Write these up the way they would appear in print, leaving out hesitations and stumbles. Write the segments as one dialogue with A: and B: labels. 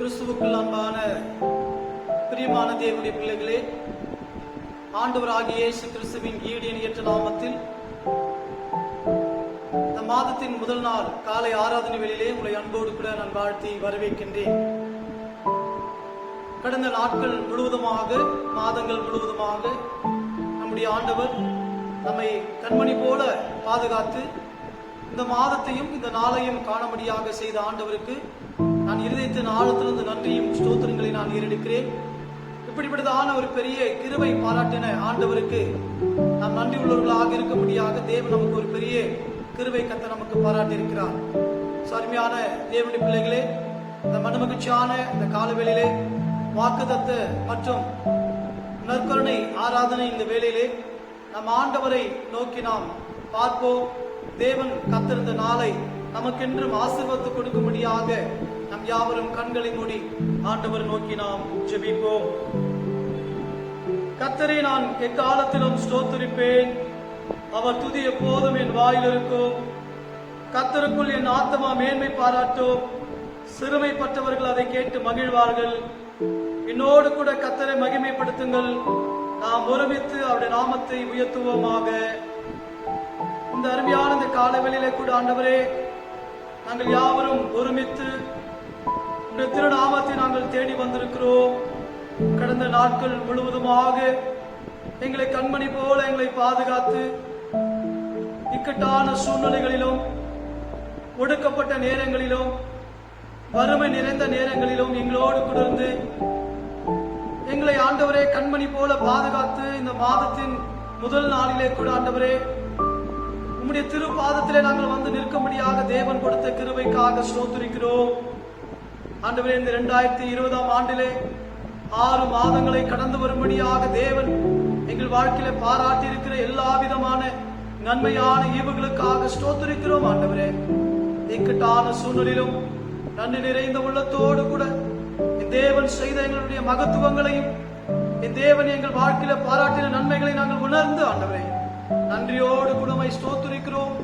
A: கிறிஸ்துவுக்குள் அன்பான பிரியமான தேவனுடைய பிள்ளைகளே, ஆண்டவராகிய இயேசு கிறிஸ்துவின் ஈடியற்ற நாமத்தில் இந்த மாதத்தின் முதல் நாள் காலை ஆராதனை வேளையிலே உங்களை அன்போடு கூட நான் வாழ்த்தி வரவேற்கின்றேன். கடந்த நாட்கள் முழுவதுமாக, மாதங்கள் முழுவதுமாக நம்முடைய ஆண்டவர் நம்மை கண்மணி போல பாதுகாத்து இந்த மாதத்தையும் இந்த நாளையும் காணும்படியாக செய்த ஆண்டவருக்கு நான் இருதயத்தின் ஆழத்திலிருந்து நன்றியும் ஸ்தோத்திரங்களை நான் ஏறெடுக்கிறேன். இப்படிப்பட்டதான ஒரு பெரிய கிருபை பாராட்டின ஆண்டவருக்கு நாம் நன்றி உள்ளவர்களாக இருக்கும்படியாக தேவன் நமக்கு ஒரு பெரிய கிருபை கத்த நமக்கு பாராட்டி இருக்கிறார். அருமையான தேவனுடைய பிள்ளைகளே, இந்த மனமகிழ்ச்சியான இந்த காலவேளையிலே வாக்குத்தத்த மற்றும் நற்கருணை ஆராதனை இந்த வேளையிலே நம் ஆண்டவரை நோக்கி நாம் பார்ப்போம். தேவன் கத்திருந்த நாளை நமக்கென்றும் ஆசீர்வாதத்தை கொடுக்கும்படியாக நம் யாவரும் கண்களை மூடி ஆண்டவர் நோக்கி நாம் ஜெபிப்போம். கர்த்தரை நான் எக்காலத்திலும் ஸ்தோத்திரிப்பேன், அவர் துதி எப்போதும் என் வாயில் இருக்கும். கர்த்தருக்குள் என் ஆத்மா மேன்மை பாராட்டும், சிறுமைப்பட்டவர்கள் அதை கேட்டு மகிழ்வார்கள். என்னோடு கூட கர்த்தரை மகிமைப்படுத்துங்கள், நாம் ஒருமித்து அவருடைய நாமத்தை உயர்த்துவோமாக. இந்த அருமையான இந்த காலவெளியிலே கூட ஆண்டவரே, நாங்கள் யாவரும் ஒருமித்து உடைய திருநாமத்தை நாங்கள் தேடி வந்திருக்கிறோம். கடந்த நாட்கள் முழுவதுமாக எங்களை கண்மணி போல எங்களை பாதுகாத்து இக்கட்டான சூழ்நிலைகளிலும், ஒடுக்கப்பட்ட நேரங்களிலும், வறுமை நிறைந்த நேரங்களிலும் எங்களோடு கூட இருந்து எங்களை ஆண்டவரே கண்மணி போல பாதுகாத்து இந்த மாதத்தின் முதல் நாளிலே கூட ஆண்டவரே உம்முடைய திருப்பாதத்திலே நாங்கள் வந்து நிற்கும்படியாக தேவன் கொடுத்த கிருபைக்காக ஸ்தோத்திரிக்கிறோம். ஆண்டவரே, இந்த 2020 ஆண்டிலே 6 மாதங்களை கடந்து வரும்படியாக தேவன் எங்கள் வாழ்க்கையில பாராட்டி இருக்கிற எல்லா விதமான நன்மையான ஈவுகளுக்காக ஸ்தோத்திரிக்கிறோம். ஆண்டவரே, இக்கட்டான சூழ்நிலையிலும் நன்றி நிறைந்த உள்ளத்தோடு கூட என் தேவன் செய்த எங்களுடைய மகத்துவங்களையும் என் தேவன் எங்கள் வாழ்க்கையில பாராட்டின நன்மைகளை நாங்கள் உணர்ந்து ஆண்டவரே நன்றியோடு கூட ஸ்தோத்திரிக்கிறோம்.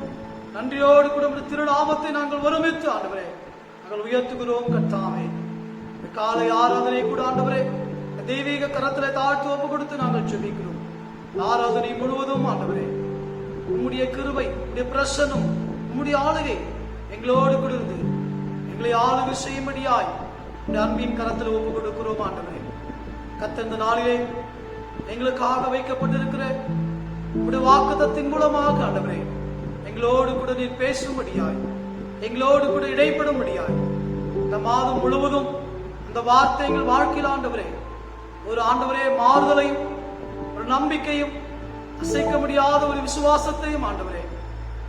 A: நன்றியோடு கூட திருநாமத்தை நாங்கள் ஒருமித்து ஆண்டவரே நாங்கள் உயர்த்துகிறோம். கர்த்தாவே, காலை ஆராதனை கூட ஆண்டவரே தெய்வீக கரத்திலே தாழ்த்து ஒப்பு கொடுத்து நாங்கள் ஜெபிக்கிறோம். ஆராதனை முழுவதும் ஆண்டவரே உம்முடைய கிருபை, உம்முடைய பிரசன்னம், உம்முடைய ஆளுகை எங்களோடு கூட இருந்து எங்களை ஆளுகை செய்யும்படியாய் உம்முடைய அன்பின் கரத்தில் ஒப்பு கொடுக்கிறோம். ஆண்டவரே, கர்த்தர் இந்த நாளிலே எங்களுக்காக வைக்கப்பட்டிருக்கிற உம்முடைய வாக்குத்தத்தின் மூலமாக ஆண்டவரே எங்களோடு கூட நீர் பேசும்படியாய், எங்களோடு கூட இடைப்படும்படியாய் இந்த மாதம் முழுவதும் அந்த வார்த்தை எங்கள் வாழ்க்கையில் ஆண்டவரே ஒரு ஆண்டவரே மாறுதலையும், ஒரு நம்பிக்கையும், அசைக்க முடியாத ஒரு விசுவாசத்தையும் ஆண்டவரே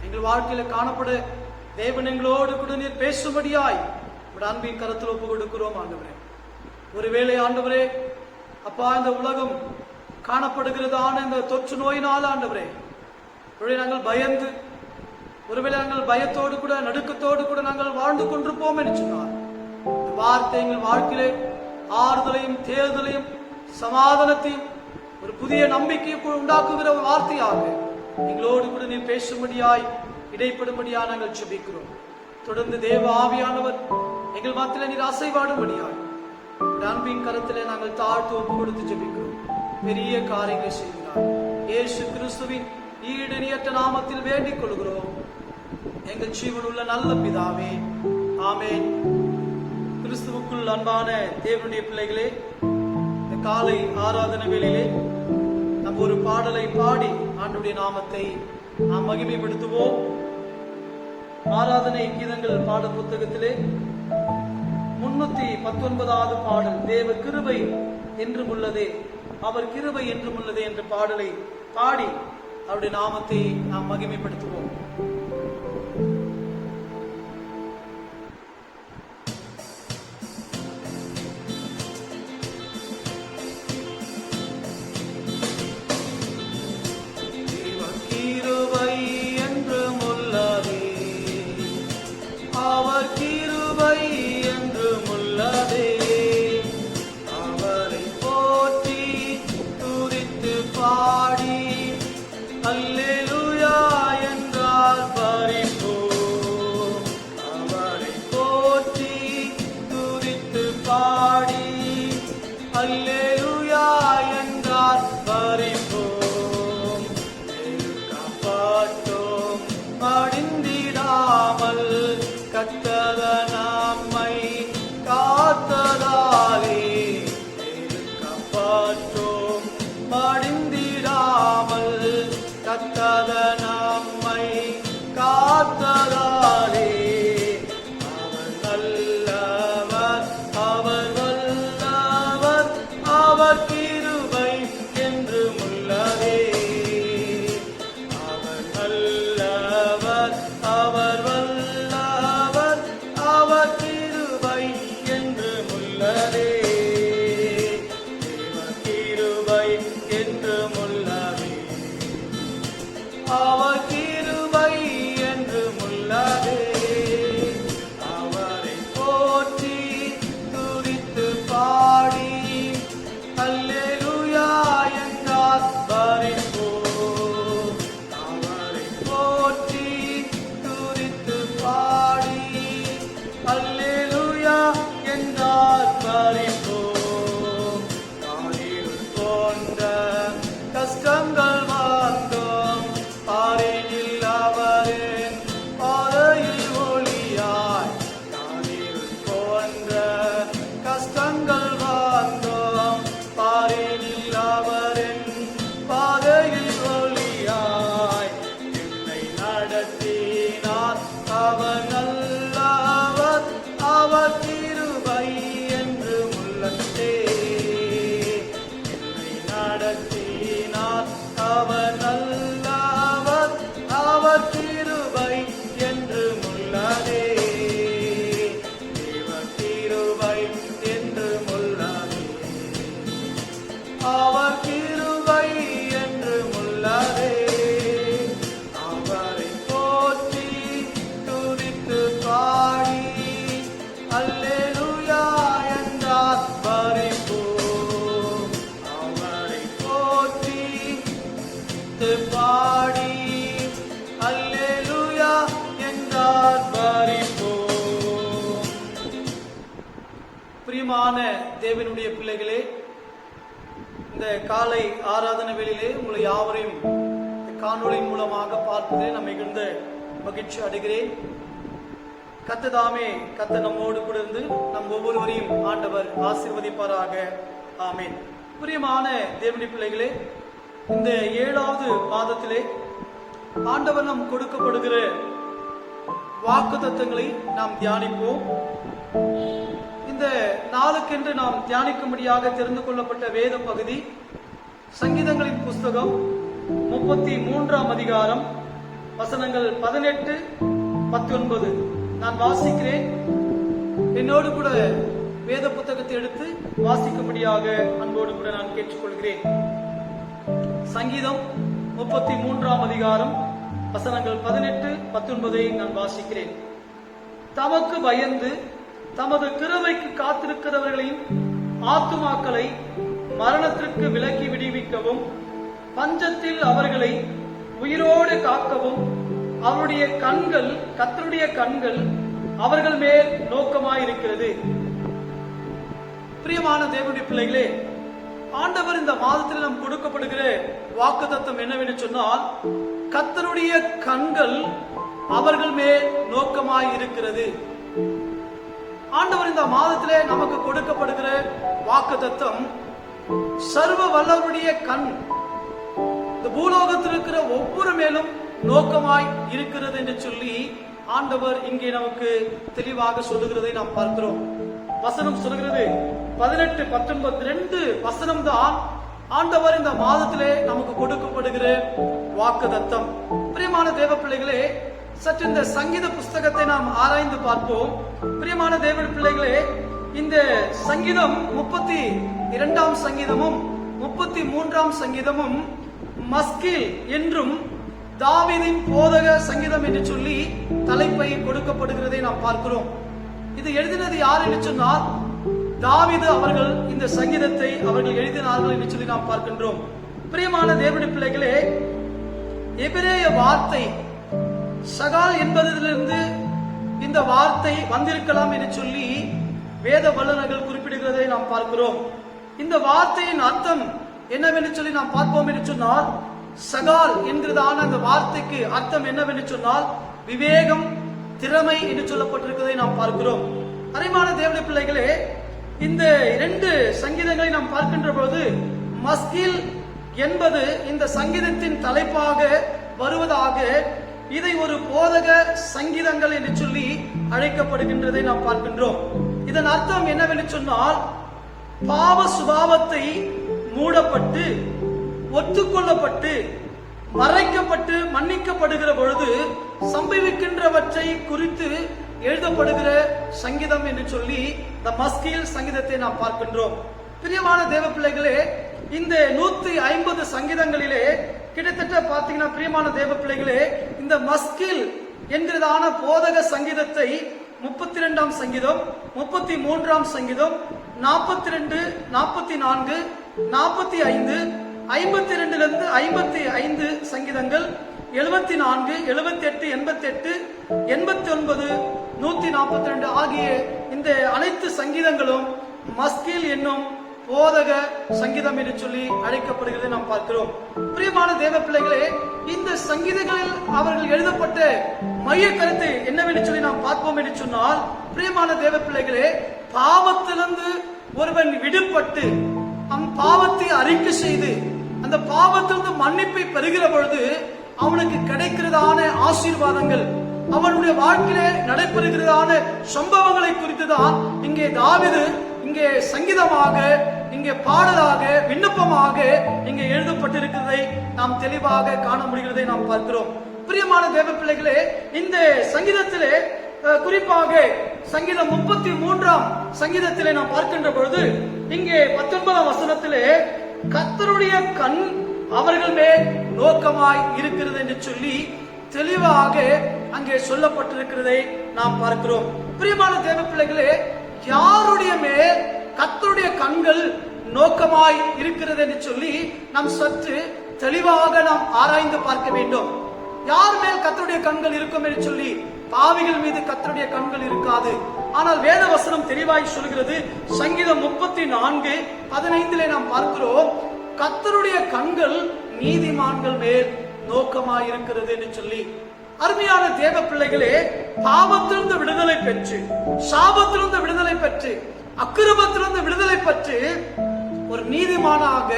A: எங்கள் வாழ்க்கையில காணப்பட தேவன் எங்களோடு கூட நீர் பேசும்படியாய் உடைய அன்பின் கரத்தில் ஒப்பு கொடுக்கிறோம். ஆண்டவரே, ஒருவேளை ஆண்டவரே அப்பா இந்த உலகம் காணப்படுகிறதான இந்த தொற்று நோயினால் ஆண்டவரே நாங்கள் பயந்து, ஒருவேளை நாங்கள் பயத்தோடு கூட நடுக்கத்தோடு கூட நாங்கள் வாழ்ந்து கொண்டிருப்போம் என்று சொன்னார். இந்த வார்த்தை எங்கள் வாழ்க்கையிலே ஆறுதலையும், தேர்தலையும், சமாதானத்தையும், ஒரு புதிய நம்பிக்கையை உண்டாக்குகிற ஒரு வார்த்தையாக எங்களோடு கூட நீர் பேசும்படியாய், இடைப்படும்படியாய் நாங்கள் ஜெபிக்கிறோம். தொடர்ந்து தேவ ஆவியானவர் எங்கள் மத்தியிலே நீர் அசைவாடும்படியாய் அன்பின் கரத்திலே நாங்கள் தாழ்த்து ஒப்பு கொடுத்து ஜெபிக்கிறோம். பெரிய காரியங்களை செய்கிறார் இயேசு கிறிஸ்துவின் ஈடற்ற நாமத்தில் வேண்டிக் கொள்கிறோம் எங்கள் ஜீவனுள்ள நல்ல பிதாவே, ஆமென். கிறிஸ்துவுக்குள் அன்பான தேவனுடைய பிள்ளைகளே, இந்த காலை ஆராதனை வேளையிலே நாம் ஒரு பாடலை பாடி ஆண்டவருடைய நாமத்தை நாம் மகிமைப்படுத்துவோம். ஆராதனை கீதங்கள் பாட புத்தகத்திலே 319வது பாடல், தேவ கிருபை என்றும் உள்ளதே, அவர் கிருபை என்றும் உள்ளதே என்ற பாடலை பாடி அவருடைய நாமத்தை நாம் மகிமைப்படுத்துவோம்.
B: பாடி அல்லேலூயா என்றால் பரிபூர்ண
A: கத்தத நம்மை காத்ததாலே காப்பாற்றோம் மடிந்திடாமல். கத்தத நம்மை காத்ததாலே அவர் நல்லவர், அவர் வல்லவர், அவர் கிருபை என்றும் உள்ளதே. அவர் நல்லவர், அவர் வல்லவர், அவர் கிருபை என்றும் உள்ளதே. தேவ கிருபை என்றும் உள்ளதே. அவர் கிருபை என்றும் உள்ளதே. அவரை போற்றி துதித்து பாடி அல்லேலூயா என்றார் பரிபோம். அவரை போற்றி துதித்து பாடி அல்லேலூயா என்றார் பரிபோம். காரிருள் போன்ற கஷ்டங்கள் வந்தோம், பாரினில் அவரின் பாதையில் ஒளியாய். காரிருள் போன்ற கஷ்டங்கள் வந்தோம், பாரினில் அவரின் பாதையில் ஒளியாய். என்னை நடத்தினார் அவர் நல்லவர், அவர் கிருபை என்றும் உள்ளதே. என்னை நடத்தினார் அவர் நல்லவர், அவர் கிருபை என்றும் உள்ளதே. தேவ கிருபை என்றும் உள்ளதே. அவர் கிருபை என்றும் உள்ளதே. அவரை போற்றி துதித்து பாடி அல்லேலூயா என்றார் பரிபோம். அவரை போற்றி துதித்து பாடி அல்லேலூயா என்றார் பரிபோம். பிரியமான தேவனுடைய பிள்ளைகளே, இந்த காலை ஆராதனை வேளையிலே உங்களை யாவரையும் காணொளியின் மூலமாக பார்ப்பதில் நான் மிகுந்த மகிழ்ச்சி அடைகிறேன். கர்த்ததாமே கர்த்தர் நம்மோடு கூட இருந்து நம் ஒவ்வொருவரையும் ஆண்டவர் ஆசீர்வதிப்பாராக. ஆமென். பிரியமான தேவனுடைய பிள்ளைகளே, இந்த 7வது மாதத்திலே ஆண்டவர் நாம் கொடுக்கப்படுகிற வாக்குத்தத்தங்களை நாம் தியானிப்போம். இந்த நாளுக்கென்று நாம் தியானிக்கும்படியாக தெரிந்து கொள்ளப்பட்ட வேத பகுதி சங்கீதங்களின் புஸ்தகம் 33ஆம் அதிகாரம் வசனங்கள் 18, 19. நான் வாசிக்கிறேன். என்னோடு கூட வேத புத்தகத்தை எடுத்து வாசிக்கும்படியாக அன்போடு கூட நான் கேட்டுக்கொள்கிறேன். சங்கீதம் 33ஆம் அதிகாரம் வசனங்கள் 18, 19 நான் வாசிக்கிறேன். தமக்கு பயந்து தமது கிருபைக்கு காத்திருக்கிறவர்களின் ஆத்துமாக்களை மரணத்திற்கு விலக்கி விடுவிக்கவும், பஞ்சத்தில் அவர்களை உயிரோடு காக்கவும் அவருடைய கண்கள், கர்த்தருடைய கண்கள் அவர்கள் மேல் நோக்கமாயிருக்கிறது. பிரியமான தேவனுடைய பிள்ளைகளே, ஆண்டவர் இந்த மாதத்தில் நாம் கொடுக்கப்படுகிற வாக்குத்தத்தம் என்னவென்று சொன்னால், கர்த்தருடைய கண்கள் அவர்கள் மேல் நோக்கமாய் இருக்கிறது. ஆண்டவர் இந்த மாதத்திலே நமக்கு கொடுக்கப்படுகிற வாக்குத்தத்தம், சர்வ வல்லவருடைய கண் இந்த பூலோகத்தில் இருக்கிற ஒவ்வொரு மேலும் நோக்கமாய் இருக்கிறது என்று சொல்லி ஆண்டவர் இங்கே நமக்கு தெளிவாக சொல்லுகிறதை நாம் பார்க்கிறோம். வசனம் சொல்கிறது 18, 19 2 வசனம் தான் ஆண்டவர் இந்த மாதத்திலே நமக்கு கொடுக்கப்படுகிற வாக்குத்தத்தம். பிரியமான தேவ பிள்ளைகளே, சற்று இந்த சங்கீத புஸ்தகத்தை நாம் ஆராய்ந்து பார்ப்போம். பிரியமான தேவ பிள்ளைகளே, இந்த சங்கீதம் 32ஆம் சங்கீதமும் 33ஆம் சங்கீதமும் மஸ்கில் என்றும் தாவீதின் போதக சங்கீதம் என்று சொல்லி தலைப்பை கொடுக்கப்படுகிறதை நாம் பார்க்கிறோம். இது எழுதினது யார் என்று சொன்னால் தாவீது அவர்கள் இந்த சங்கீதத்தை அவர்கள் எழுதினார்கள் என்று சொல்லி நாம் பார்க்கின்றோம். பிரியமான தேவனுடைய பிள்ளைகளே, எபிரேய வார்த்தை சகால் என்பதிலிருந்து இந்த வார்த்தை வந்திருக்கலாம் என்று சொல்லி வேத வல்லுநர்கள் குறிப்பிடுகிறதை நாம் பார்க்கிறோம். இந்த வார்த்தையின் அர்த்தம் என்னவென்று சொல்லி நாம் பார்ப்போம் என்று சொன்னால், சகால் என்கிறதான அந்த வார்த்தைக்கு அர்த்தம் என்னவென்று சொன்னால் விவேகம், திறமை என்று சொல்லப்பட்டிருக்கிறதை நாம் பார்க்கிறோம். அருமையான தேவனுடைய பிள்ளைகளே, இந்த 2 சங்கீதங்களை நாம் பார்க்கின்ற போது மஸ்கில் என்பது இந்த சங்கீதத்தின் தலைப்பாக வருவதாக இதை ஒரு போதக சங்கீதங்கள் என்று சொல்லி அழைக்கப்படுகின்றதை நாம் பார்க்கின்றோம். இதன் அர்த்தம் என்னவென்று சொன்னால், பாவ சுபாவத்தை மூடப்பட்டு ஒத்துக்கொள்ளப்பட்டு மறைக்கப்பட்டு மன்னிக்கப்படுகிற பொழுது சம்பவிக்கின்றவற்றை குறித்து எழுதப்படுகிற சங்கீதம் என்று சொல்லி இந்த மஸ்கில் சங்கீதத்தை நாம் பார்க்கின்றோம். பிரியமான தேவ பிள்ளைகளே, இந்த 150 சங்கீதங்களிலே கிட்டத்தட்ட பாத்தீங்கன்னா, பிரியமான தேவ பிள்ளைகளே, இந்த மஸ்கில் என்கிறதான போதக சங்கீதத்தை 32ஆம் சங்கீதம், 33ஆம் சங்கீதம், 42, 44, 45, 52 55 சங்கீதங்கள், 74, 78, 88, 89, 142 ஆகிய இந்த அனைத்து சங்கீதங்களும் மஸ்கில் என்னும் போதக சங்கீதம் என்று சொல்லி அழைக்கப்படுகிறதை நாம் பார்க்கிறோம். பிரியமான தேவ பிள்ளைகளே, இந்த சங்கீதங்களில் அவர்கள் எழுதப்பட்ட மைய கருத்து என்னவென்று சொல்லி நாம் பார்ப்போம் என்று சொன்னால், பிரியமான தேவ பிள்ளைகளே, பாவத்திலிருந்து ஒருவன் விடுபட்டு பாவத்தை அறிக்கை செய்து அந்த பாவத்திலிருந்து மன்னிப்பை பெறுகிற பொழுது அவனுக்கு கிடைக்கிறதான ஆசீர்வாதங்கள், அவனுடைய வாழ்க்கையிலே நடைபெறுகிறதான சம்பவங்களை குறித்துதான் இங்கே தாவீது இங்கே சங்கீதமாக, இங்கே பாடலாக, விண்ணப்பமாக இங்கே எழுதப்பட்டிருக்கிறதை நாம் தெளிவாக காண முடிகிறதை நாம் பார்க்கிறோம். பிரியமான தேவ பிள்ளைகளே, இந்த சங்கீதத்திலே குறிப்பாக சங்கீதம் 33ஆம் சங்கீதத்திலே நாம் பார்க்கின்ற பொழுது இங்கே 19ஆம் வசனத்திலே கர்த்தருடைய கண் அவர்கள் மேல் நோக்கமாய் இருக்கிறது என்று சொல்லி தெளிவாக அங்கே சொல்லப்பட்டிருக்கிறதை நாம் பார்க்கிறோம். பிரியமான தேவ பிள்ளைகளே, யாருடைய மேல் கர்த்தருடைய கண்கள் நோக்கமாய் இருக்கிறது என்று சொல்லி நாம் சற்று தெளிவாக நாம் ஆராய்ந்து பார்க்க வேண்டும். யார் மேல் கர்த்தருடைய கண்கள் இருக்கும் என்று சொல்லி, பாவிகள் மீது கர்த்தருடைய கண்கள் இருக்காது. ஆனால் வேத வசனம் தெளிவாய் சொல்கிறது. சங்கீதம் 34:15 நாம் பார்க்கிறோம், கர்த்தருடைய கண்கள் நீதிமான்கள் மேல் நோக்கமாய் இருக்கிறது என்று சொல்லி. அருமையான தேவ பிள்ளைகளே, பாவத்திலிருந்து விடுதலை பெற்று, சாபத்திலிருந்து விடுதலை பெற்று, அக்கிரமத்திலிருந்து விடுதலை பெற்று ஒரு நீதிமானாக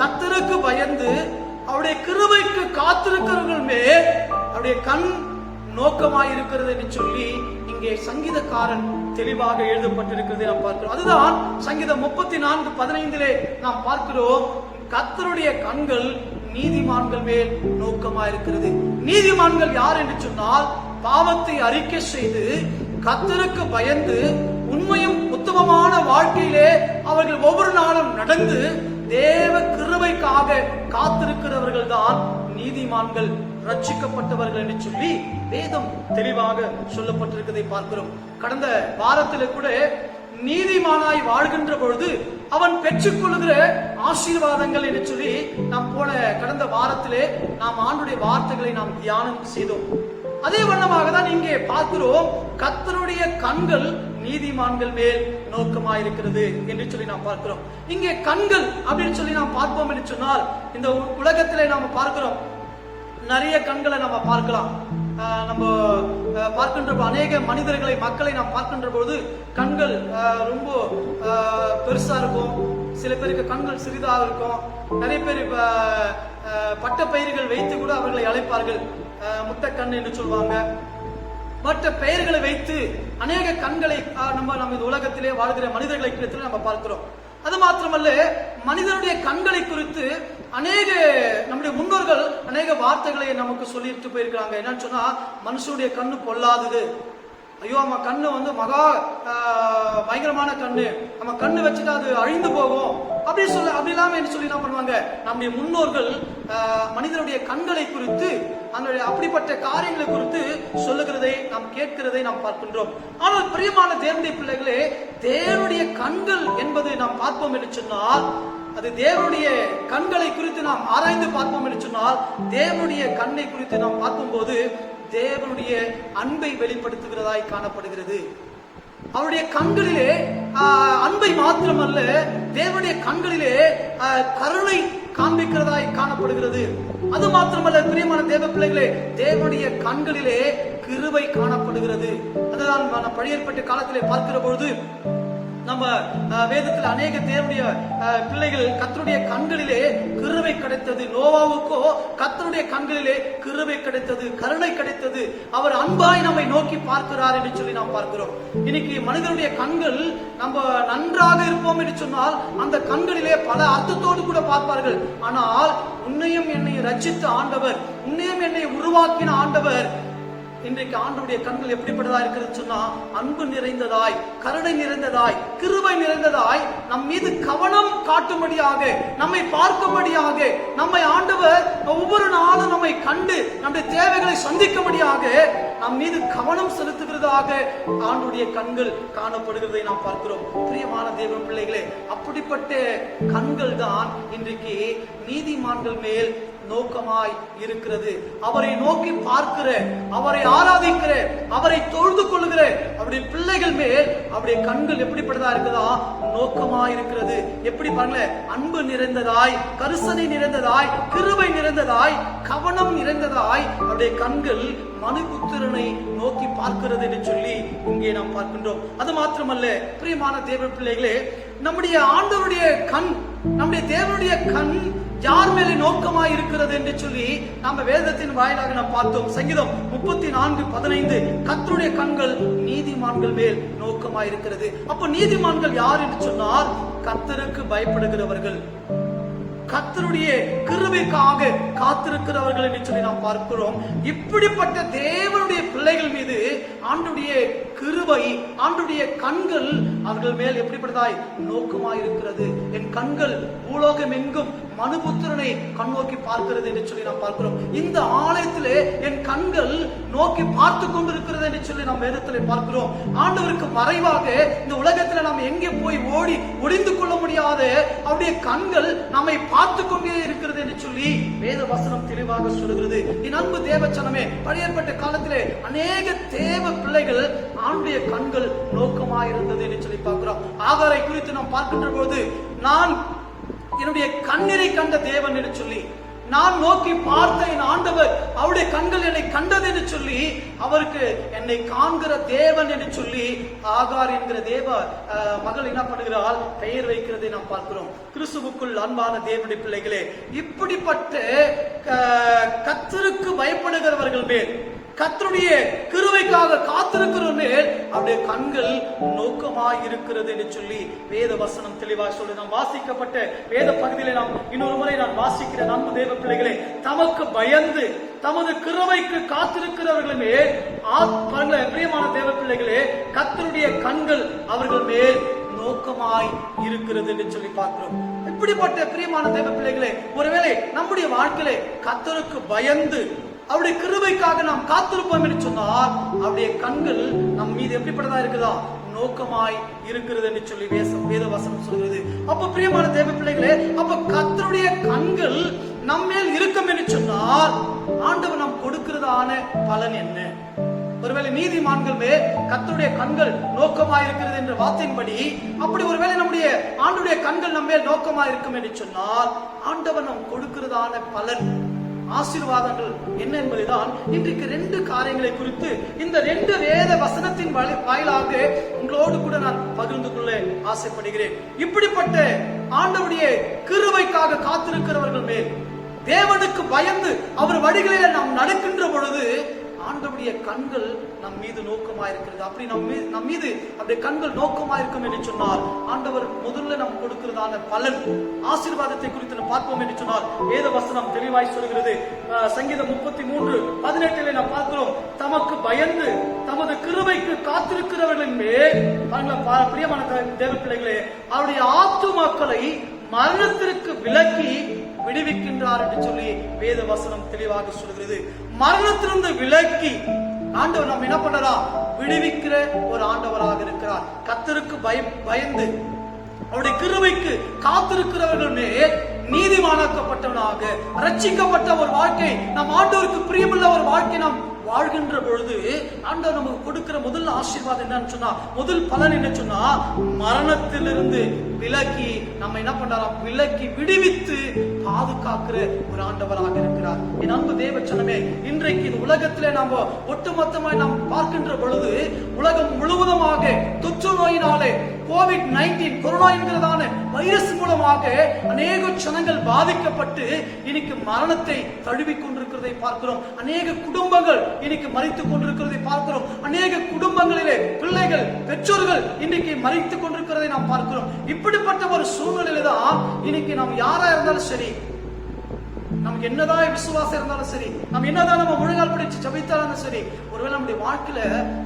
A: கர்த்தருக்கு பயந்து அவருடைய கிருபைக்கு காத்திருக்கிறவர்கள் மேல் அவருடைய கண் நோக்கமாய் இருக்கிறது என்று சொல்லி இங்கே சங்கீதக்காரன் தெளிவாக எழுதப்பட்டிருக்கிறதை நாம் பார்க்கிறோம். அதுதான் சங்கீதம் 34:15 நாம் பார்க்கிறோம், கர்த்தருடைய கண்கள் நீதிமான்கள் மேல் நோக்கமாய் இருக்கிறது. நீதிமான்கள் யார் என்று சொன்னால், பாவத்தை அறிக்கை செய்து கர்த்தருக்கு பயந்து உண்மையும் உத்தமமான வாழ்க்கையிலே அவர்கள் ஒவ்வொரு நாளும் நடந்து தேவ கிருபைக்காக காத்திருக்கிறவர்கள் தான் நீதிமான்கள், ரட்சிக்கப்பட்டவர்கள் என்று சொல்லி வேதம் தெளிவாக சொல்லப்பட்டிருக்கிறதை பார்க்கிறோம். கடந்த வாரத்திலே கூட நீதிமானாய் வாழ்கின்ற பொழுது அவன் பெற்றுக் கொள்கிற ஆசீர்வாதங்கள் என்று சொல்லி நாம் கடந்த வாரத்திலே நாம் ஆண்டுடைய வார்த்தைகளை நாம் தியானம் செய்தோம். அதே வண்ணமாக தான் இங்கே பார்க்கிறோம், கர்த்தருடைய கண்கள் நீதிமான்கள் மேல் நோக்கமாயிருக்கிறது என்று சொல்லி நாம் பார்க்கிறோம். இங்கே கண்கள் அப்படின்னு சொல்லி நாம் பார்ப்போம் என்று சொன்னால், இந்த உலகத்திலே நாம பார்க்கிறோம், நிறைய கண்களை நம்ம பார்க்கலாம். நம்ம பார்க்கின்ற அநேக மனிதர்களை, மக்களை நாம் பார்க்கின்ற பொழுது கண்கள் ரொம்ப பெருசா இருக்கும், சில பேருக்கு கண்கள் சிறிதாக இருக்கும். நிறைய பேர் பட்ட பெயர்கள் வைத்து கூட அவர்களை அழைப்பார்கள், முட்டைக்கண் என்று சொல்வாங்க. மற்ற பெயர்களை வைத்து அநேக கண்களை நம்ம இந்த உலகத்திலே வாழ்கிற மனிதர்களை குறித்து நம்ம பார்க்கிறோம். அது மாத்திரமல்ல, மனிதனுடைய கண்களை குறித்து அநேக நம்முடைய முன்னோர்கள் அநேக வார்த்தைகளை நமக்கு சொல்லிட்டு போயிருக்கிறாங்க. என்னன்னு சொன்னா, மனுஷனுடைய கண்ணு பொல்லாதது, ஐயோ நம்ம கண்ணு மகா பயங்கரமான கண்ணு, நம்ம கண்ணு வச்சுட்டு அது அழிந்து போகும் அப்படி இல்லாம என்ன சொல்லி என்ன பண்ணுவாங்க, நம்முடைய முன்னோர்கள் மனிதனுடைய கண்களை குறித்து அப்படிப்பட்ட காரியங்களை குறித்து சொல்லுகிறதை நாம் கேட்கிறதை நாம் பார்க்கின்றோம். ஆனால் பிரியமான தேவனுடைய பிள்ளைகளே, தேவனுடைய கண்கள் என்பது நாம் பார்ப்போம் என்று சொன்னால், அது தேவனுடைய கண்களை குறித்து நாம் ஆராய்ந்து பார்ப்போம் என்று சொன்னால், தேவனுடைய கண்ணை குறித்து நாம் பார்க்கும் போது தேவனுடைய அன்பை வெளிப்படுத்துகிறதாய் காணப்படுகிறது. அவருடைய கண்களிலே அன்பை மாத்திரமல்ல, தேவனுடைய கண்களிலே கருணை காண்பிக்கிறதாய் காணப்படுகிறது. அது மாத்திரமல்ல பிரியமான தேவ பிள்ளைகளே, தேவனுடைய கண்களிலே கிருபை காணப்படுகிறது. அதுதான் பழைய ஏற்பாட்டு காலத்திலே பார்க்கிற பொழுது நம்ம வேதத்தில் அநேக தேவனுடைய பிள்ளைகள் கர்த்தருடைய கண்களிலே கிருபை கிடைத்தது. நோவாவுக்கோ கர்த்தருடைய கண்களிலே கிருபை கிடைத்தது, கருணை கிடைத்தது. அவர் அன்பாய் நம்மை நோக்கி பார்க்கிறார் என்று சொல்லி நாம் பார்க்கிறோம். இன்னைக்கு மனிதனுடைய கண்கள் நம்ம நன்றாக இருப்போம் என்று சொன்னால் அந்த கண்களிலே பல அர்த்தத்தோடு கூட பார்ப்பார்கள். ஆனால் உன்னையும் என்னை ரட்சித்த ஆண்டவர், உன்னையும் என்னை உருவாக்கின ஆண்டவர், இன்றைக்கு ஆண்டவருடைய கண்கள் எப்படிப்பட்டதா இருக்கிறது சொன்னா, அன்பு நிறைந்ததாய், கருணை நிறைந்ததாய், கிருபை நிறைந்ததாய், நம் மீது கவனம் காட்டும்படியாக, நம்மை பார்க்கும்படியாக, நம்மை ஆண்டவர் ஒவ்வொரு நாளும் நம்மை கண்டு நம்முடைய தேவைகளை சந்திக்கும்படியாக நம் மீது கவனம் செலுத்துகிறதாக ஆண்டவருடைய கண்கள் காணப்படுகிறதை நாம் பார்க்கிறோம். பிரியமான தேவ பிள்ளைகளே, அப்படிப்பட்ட கண்கள் தான் இன்றைக்கு நீதிமான்கள் மேல் நோக்கமாய் இருக்கிறது. அவரை நோக்கி பார்க்கிற, அவரை ஆராதிக்கிற, அவரை தொழுது கொள்ளுகிற அவருடைய பிள்ளைகள் மேல் அவருடைய கண்கள் எப்படிப்பட்டதா இருக்குதா, நோக்கமாய் இருக்கிறது. எப்படி பாருங்களேன், அன்பு நிறைந்ததாய், கரிசனை நிறைந்ததாய், கிருபை நிறைந்ததாய், கவனம் நிறைந்ததாய் அவருடைய கண்கள் மனுபுத்திரனை நோக்கி பார்க்கிறது என்று சொல்லி இங்கே நாம் பார்க்கின்றோம். அது மாத்திரமல்ல பிரியமான தேவ பிள்ளைகளே, நம்முடைய ஆண்டவருடைய கண், நம்முடைய தேவனுடைய கண் யார் மேலே நோக்கமாய் இருக்கிறது என்று சொல்லி நம்ம வேதத்தின் வாயிலாக நாம் பார்த்தோம். சங்கீதம் 34:15 கர்த்தருடைய கண்கள் நீதிமான்கள் மேல் நோக்கமாய் இருக்கிறது. அப்ப நீதிமான்கள் யார் என்று சொன்னால், கர்த்தருக்கு பயப்படுகிறவர்கள், கர்த்தருடைய கிருபைக்காக காத்திருக்கிறவர்கள் என்று சொல்லி நாம் பார்க்கிறோம். இப்படிப்பட்ட தேவனுடைய பிள்ளைகள் மீது ஆண்டவருடைய கிருபை, ஆண்டவருடைய கண்கள் அவர்கள் மேல் எப்படிப்பட்டதாய் நோக்கமாய் இருக்கிறது. என் கண்கள் பூலோகம் எங்கும் மனுபுத்திரனை கண்ணோக்கி பார்க்கிறது என்று சொல்லி நாம் பார்க்கிறோம். இந்த ஆலயத்திலே என் கண்கள் நோக்கி பார்த்து கொண்டிருக்கிறது என்று சொல்லி நாம் வேதத்திலே பார்க்கிறோம். ஆண்டவருக்கு மறைவாக இந்த உலகத்தில் நாம் எங்கே போய் ஓடி ஒளிந்து கொள்ள முடியாத அவருடைய கண்கள் நம்மை பார்த்து கொண்டே இருக்கிறது என்று சொல்லி வேத வசனம் தெளிவாக சொல்கிறது. என் அன்பு தேவச்சனமே, பழைய ஏற்பாட்டு காலத்திலே அநேக தேவ பிள்ளைகள் ஆண்டுடைய கண்கள் நோக்கமாக இருந்தது என்று சொல்லி பார்க்கிறோம். ஆகாரை குறித்து நாம் பார்க்கின்ற போது, நான் என்னுடைய கண்ணீரை கண்ட தேவன் என்று சொல்லி, நான் நோக்கி பார்த்த என் ஆண்டவர், அவருடைய கண்கள் என்னை கண்டது என்று சொல்லி, அவருக்கு என்னை காண்கிற தேவன் என்று சொல்லி ஆகார் என்கிற தேவ மகள் என்ன பண்ணுகிறாள், பெயர் வைக்கிறதை நாம் பார்க்கிறோம். கிறிஸ்துவுக்குள் அன்பான தேவனுடைய பிள்ளைகளே, இப்படிப்பட்ட கர்த்தருக்கு பயப்படுகிறவர்கள் மேல், கர்த்தருடைய கிருபைக்காக காத்திருக்கிற மேல் அவருடைய கண்கள் நோக்கமாய் இருக்கிறது என்று சொல்லி வேத வசனம் தெளிவாக சொல்லி நாம் வாசிக்கப்பட்ட வேத பகுதியிலே நாம் இன்னொரு முறை நான் வாசிக்கிற அன்பு தேவ பிள்ளைகளே, தமக்கு பயந்து தமது கிருபைக்கு காத்திருக்கிறவர்கள் மேல் பிரியமான தேவ பிள்ளைகளே, கர்த்தருடைய கண்கள் அவர்கள் மேல் நோக்கமாய் இருக்கிறது என்று சொல்லி பார்க்கிறோம். இப்படிப்பட்ட பிரியமான தேவ பிள்ளைகளே, ஒருவேளை நம்முடைய வாழ்க்கையிலே கர்த்தருக்கு பயந்து அவருடைய கிருபைக்காக நாம் காத்திருப்போம் என்று சொன்னால், அவருடைய கண்கள் நம் மீது எப்படிப்பட்டதா இருக்குதா, நோக்கமாய் இருக்கிறது என்று சொல்லி வேத வசனம் சொல்கிறது. அப்ப பிரியமான தேவ பிள்ளைகளே, அப்ப கர்த்தருடைய கண்கள் நம்மேல் இருக்கும் என்று சொன்னால், ஆண்டவர் நாம் கொடுக்கிறதான பலன் என்ன? ஒருவேளை நீதிமான்கள் மேல் கர்த்தருடைய கண்கள் நோக்கமாய் இருக்கிறது என்ற வார்த்தையின்படி, அப்படி ஒருவேளை நம்முடைய ஆண்டவருடைய கண்கள் நம்ம மேல் நோக்கமாய் இருக்கும் என்று சொன்னால், ஆண்டவர் நாம் கொடுக்கிறதான பலன், ஆசீர்வாதங்கள் என்ன என்பதுதான் இன்றைக்கு 2 காரியங்களை குறித்து இந்த 2 வேத வசனத்தின் வாயிலாக உங்களோடு கூட நான் பகிர்ந்து கொள்ள ஆசைப்படுகிறேன். இப்படிப்பட்ட ஆண்டவருடைய கிருபைக்காக காத்திருக்கிறவர்கள் மேல், தேவனுக்கு பயந்து அவர் வழிகளிலே நாம் நடக்கின்ற பொழுது ஆண்டவருடைய கண்கள் நம் மீது நோக்கமா இருக்கிறது. அப்படி நம் மீது அப்படியே கண்கள் நோக்கமா இருக்கும் என்று சொன்னால், ஆண்டவர் முதல்ல நாம் கொடுக்கிறதான பலன், ஆசீர்வாதத்தை குறித்து நாம் பார்ப்போம் என்று சொன்னால், வேத வசனம் தெளிவாய் சொல்கிறது. சங்கீதம் 33:18 நாம் பார்க்கிறோம், தமக்கு பயந்து தமது கிருபைக்கு காத்திருக்கிறவர்களின் மேல், பிரியமான தேவ பிள்ளைகளே, அவருடைய ஆத்துமாக்களை மரணத்திற்கு விலக்கி விடுவிக்கின்றார் என்று சொல்லி வேத வசனம் தெளிவாக சொல்கிறது. மரணத்திலிருந்து விலக்கி ஆண்டவர் நம்ம என்ன பண்றா, விடுவிக்கிற ஒரு ஆண்டவராக இருக்கிறார். கர்த்தருக்கு பயந்து அவருடைய கிருபைக்கு காத்திருக்கிறவர்கள் மேல் நீதிமானாக்கப்பட்டவனாக, ரட்சிக்கப்பட்ட ஒரு வாழ்க்கை, நம் ஆண்டவருக்கு பிரியமுள்ள ஒரு வாழ்க்கை நாம் வாழ்கின்ற பொழுது ஆண்டவர் நமக்கு கொடுக்கிற முதல் ஆசீர்வாதம் என்னன்னு சொன்னா, முதல் பலன் என்ன சொன்னா, மரணத்திலிருந்து விலக்கி நம்ம என்ன பண்றாராம், விலக்கி விடுவித்து பாதுகாக்கிற ஒரு ஆண்டவராக இருக்கிறார். என் அன்பு தேவச்சனமே, இன்றைக்கு இந்த உலகத்திலே நாம் ஒட்டுமொத்தமாய் நாம் பார்க்கின்ற பொழுது உலகம் முழுவதுமாக தொற்று நோயினாலே COVID-19 கொரோனா என்கிறதான வைரஸ் மூலமாக அநேக ஜனங்கள் பாதிக்கப்பட்டு இன்னைக்கு மரணத்தை தழுவிக் கொண்டிருக்கிறதை பார்க்கிறோம். அநேக குடும்பங்கள் இன்னைக்கு மரித்துக் கொண்டிருக்கிறதை பார்க்கிறோம். அநேக குடும்பங்களிலே பிள்ளைகள், பெற்றோர்கள் இன்னைக்கு மரித்துக் கொண்டிருக்கிறதை நாம் பார்க்கிறோம். இப்படிப்பட்ட ஒரு சூழ்நிலையில தான் இன்னைக்கு நாம் யாரா இருந்தாலும் சரி, நமக்கு என்னதான் விசுவாசம் இருந்தாலும் சரி, நம்ம என்னதான் நம்ம முழங்கால் பிடிச்சு ஜெபித்தாலும் சரி, ஒருவேளை நம்முடைய வாழ்க்கையில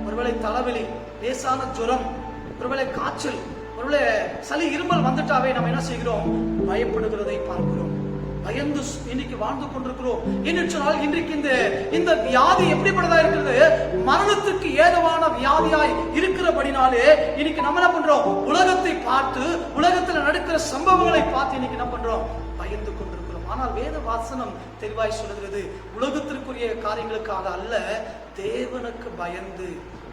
A: ஒருவேளை தலைவலி, லேசான ஜுரம், ஒருவேளை காய்ச்சல், ஒருவேளை சளி, இருமல் வந்துட்டாவே நம்ம என்ன செய்கிறோம், பயப்படுகிறதை பார்க்கிறோம். பயந்து இன்னைக்கு வாழ்ந்து கொண்டிருக்கிறோம். என்று சொன்னால் இன்றைக்கு இந்த வியாதி எப்படிப்பட்டதா இருக்கிறது, மரணத்துக்கு ஏதுவான வியாதியாய் இருக்கிறபடினாலே இன்னைக்கு நம்ம என்ன பண்றோம், உலகத்தை பார்த்து, உலகத்துல நடக்கிற சம்பவங்களை பார்த்து இன்னைக்கு என்ன பண்றோம், பயந்து கொண்டிருக்கிறோம். ஆனால் வேத வாசனம் தெளிவாய் சொல்கிறது, உலகத்திற்குரிய காரியங்களுக்காக அல்ல, தேவனுக்கு பயந்து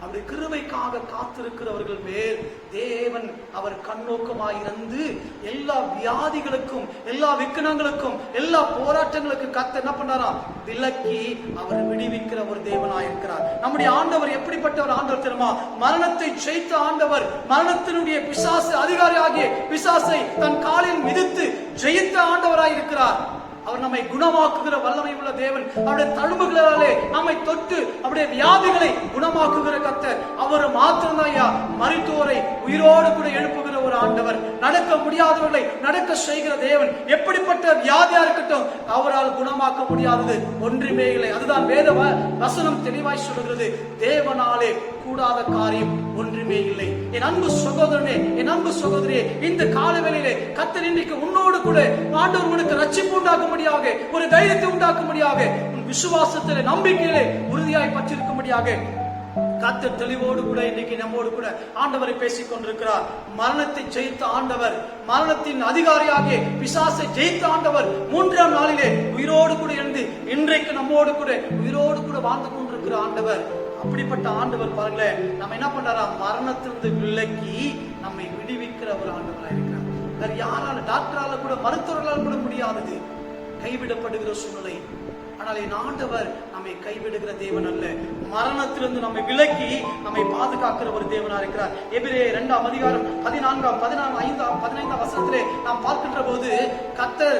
A: அவருடைய கிருபைக்காக காத்திருக்கிறவர்கள் மேல் தேவன் அவர் கண்ணோக்கமாயிருந்து எல்லா வியாதிகளுக்கும், எல்லா விக்கனங்களுக்கும், எல்லா போராட்டங்களுக்கும் கர்த்தர் என்ன பண்ணாராம், விலக்கி அவர் விடுவிக்கிற ஒரு தேவனாயிருக்கிறார். நம்முடைய ஆண்டவர் எப்படிப்பட்ட ஒரு ஆண்டவர் தெரியுமா, மரணத்தை ஜெயித்த ஆண்டவர், மரணத்தினுடைய பிசாசு அதிகாரியாகிய பிசாசை தன் காலில் மிதித்து ஜெயித்த ஆண்டவராயிருக்கிறார். அவர் நம்மை குணமாக்குகிற வல்லமை உள்ள தேவன். அவருடைய தழும்புகளாலே நம்மை தொட்டு அவருடைய வியாதிகளை குணமாக்குகிற கர்த்தர். அவர் மாத்திரம்தான் மரித்தோரை உயிரோடு கூட எழுப்புகிற ஒரு ஆண்டவர். நடக்க முடியாதவர்களை நடக்க செய்கிற தேவன். எப்படிப்பட்ட வியாதியா இருக்கட்டும், அவரால் குணமாக்க முடியாதது ஒன்றுமே இல்லை. அதுதான் வேத வசனம் தெளிவாய் சொல்கிறது, தேவனாலே கூடாத காரியம் ஒன்றுமே இல்லை. என் அன்பு சகோதரனே, என் அன்பு சகோதரியே, இந்த காலவேளையிலே கர்த்தர் இன்றைக்கு உன்னோடு கூட ஆண்டவர் உனக்கு ரட்சிப்பு உண்டாக்கும்படியாக, ஒரு தைரியத்தை உண்டாக்கும்படியாக, உன் விசுவாசத்திலே, நம்பிக்கையிலே உறுதியாய் பற்றிருக்கும்படியாக கர்த்தர் தெளிவோடு கூட இன்னைக்கு நம்மோடு கூட ஆண்டவரை பேசிக் கொண்டிருக்கிறார். மரணத்தை ஜெயித்த ஆண்டவர், மரணத்தின் அதிகாரியாகிய பிசாசை ஜெயித்த ஆண்டவர் 3ஆம் நாளிலே உயிரோடு கூட எழுந்து இன்றைக்கு நம்மோடு கூட உயிரோடு கூட வாழ்ந்து கொண்டிருக்கிற ஆண்டவர். அப்படிப்பட்ட ஆண்டவர் பாருங்களேன், நம்ம என்ன பண்றாரா, மரணத்திலிருந்து விலக்கி நம்மை விடுவிக்கிற ஒரு ஆண்டவராக இருக்கிறார். வேற யாரால, டாக்டரால கூட, மருத்துவர்களால் கூட முடியாதது, கைவிடப்படுகிற சூழ்நிலை. ஆனால் என் ஆண்டவர் நம்மை கைவிடுகிற தேவன் அல்ல, மரணத்திலிருந்து நம்மை விலக்கி நம்மை பாதுகாக்கிற ஒரு தேவனா இருக்கிறார். எபிரேயர் 2ஆம் அதிகாரம் 14, 15, 15 வசனத்திலே நாம் பார்க்கின்ற போது கர்த்தர்